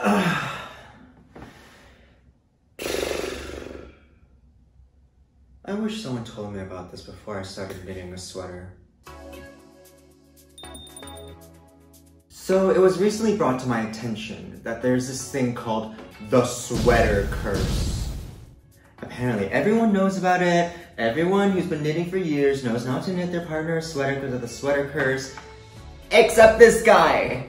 I wish someone told me about this before I started knitting a sweater. So it was recently brought to my attention that there's this thing called the sweater curse. Apparently everyone knows about it. Everyone who's been knitting for years knows not to knit their partner a sweater because of the sweater curse, except this guy.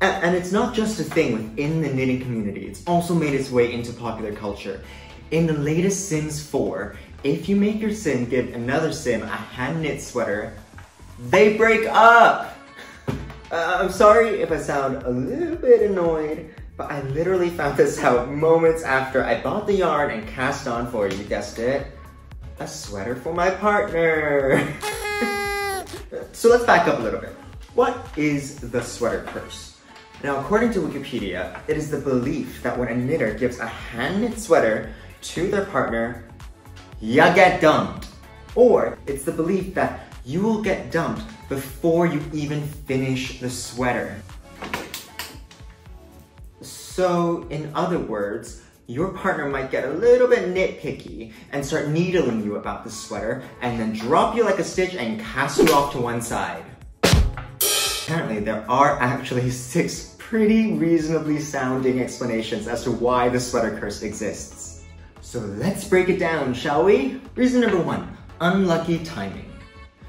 And it's not just a thing within the knitting community, it's also made its way into popular culture. In the latest Sims 4, if you make your sim give another sim a hand-knit sweater, they break up! I'm sorry if I sound a little bit annoyed, but I literally found this out moments after I bought the yarn and cast on for, you guessed it, a sweater for my partner. So let's back up a little bit. What is the sweater curse? Now, according to Wikipedia, it is the belief that when a knitter gives a hand-knit sweater to their partner, ya get dumped. Or it's the belief that you will get dumped before you even finish the sweater. So, in other words, your partner might get a little bit nitpicky and start needling you about the sweater and then drop you like a stitch and cast you off to one side. Apparently, there are actually 6 pretty reasonably sounding explanations as to why the sweater curse exists. So let's break it down, shall we? Reason number 1, unlucky timing.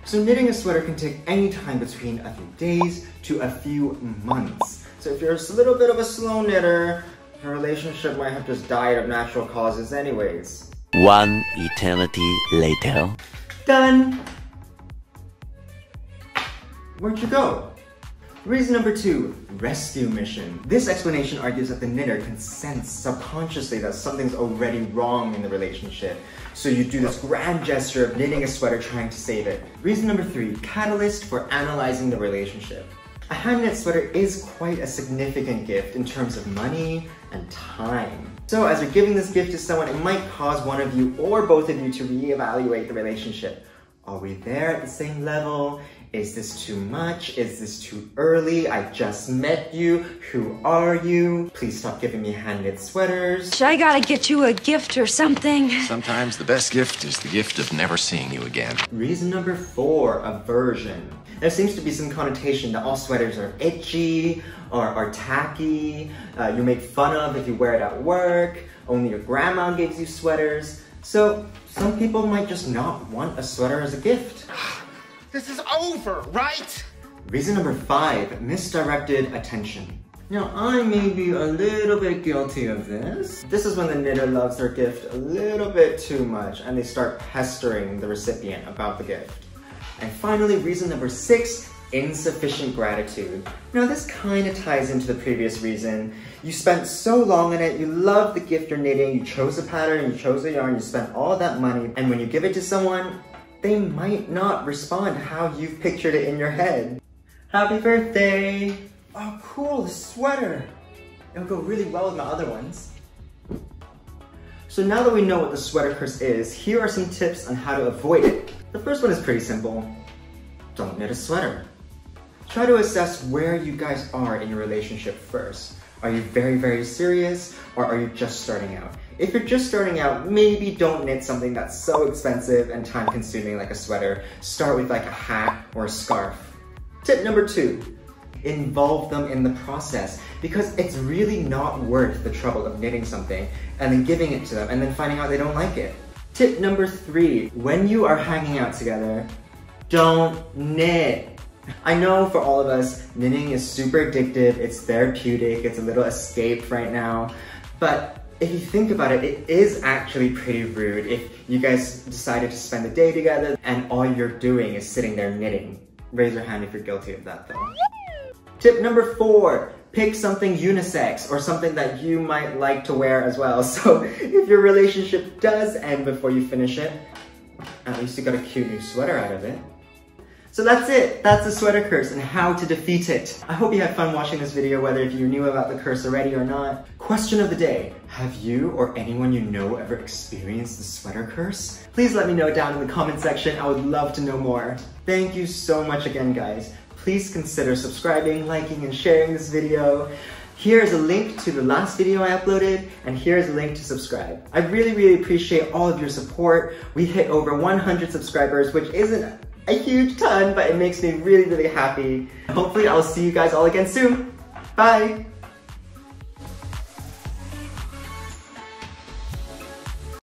So knitting a sweater can take any time between a few days to a few months. So if you're a little bit of a slow knitter, your relationship might have just died of natural causes anyways. One eternity later. Done! Where'd you go? Reason number 2, rescue mission. This explanation argues that the knitter can sense subconsciously that something's already wrong in the relationship. So you do this grand gesture of knitting a sweater trying to save it. Reason number 3, catalyst for analyzing the relationship. A hand-knit sweater is quite a significant gift in terms of money and time. So as you're giving this gift to someone, it might cause one of you or both of you to reevaluate the relationship. Are we there at the same level? Is this too much? Is this too early? I just met you. Who are you? Please stop giving me hand-knit sweaters. I gotta get you a gift or something. Sometimes the best gift is the gift of never seeing you again. Reason number 4, aversion. There seems to be some connotation that all sweaters are itchy or are tacky. You make fun of if you wear it at work. Only your grandma gives you sweaters. So some people might just not want a sweater as a gift. This is over, right? Reason number 5, misdirected attention. Now, I may be a little bit guilty of this. This is when the knitter loves their gift a little bit too much and they start pestering the recipient about the gift. And finally, reason number 6, insufficient gratitude. Now, this kind of ties into the previous reason. You spent so long on it, you love the gift you're knitting, you chose a pattern, you chose a yarn, you spent all that money, and when you give it to someone, they might not respond how you've pictured it in your head. Happy birthday! Oh cool, a sweater! It'll go really well with my other ones. So now that we know what the sweater curse is, here are some tips on how to avoid it. The first one is pretty simple. Don't knit a sweater. Try to assess where you guys are in your relationship first. Are you very, very serious, or are you just starting out? If you're just starting out, maybe don't knit something that's so expensive and time-consuming like a sweater. Start with like a hat or a scarf. Tip number 2, involve them in the process, because it's really not worth the trouble of knitting something and then giving it to them and then finding out they don't like it. Tip number 3, when you are hanging out together, don't knit. I know for all of us, knitting is super addictive, it's therapeutic, it's a little escape right now, but if you think about it, it is actually pretty rude if you guys decided to spend the day together and all you're doing is sitting there knitting. Raise your hand if you're guilty of that though. Tip number 4, pick something unisex or something that you might like to wear as well. So if your relationship does end before you finish it, at least you got a cute new sweater out of it. So that's it. That's the sweater curse and how to defeat it. I hope you had fun watching this video, whether if you knew about the curse already or not. Question of the day. Have you or anyone you know ever experienced the sweater curse? Please let me know down in the comment section. I would love to know more. Thank you so much again, guys. Please consider subscribing, liking, and sharing this video. Here's a link to the last video I uploaded, and here's a link to subscribe. I really appreciate all of your support. We hit over 100 subscribers, which isn't a huge ton, but it makes me really happy. Hopefully I'll see you guys all again soon. Bye!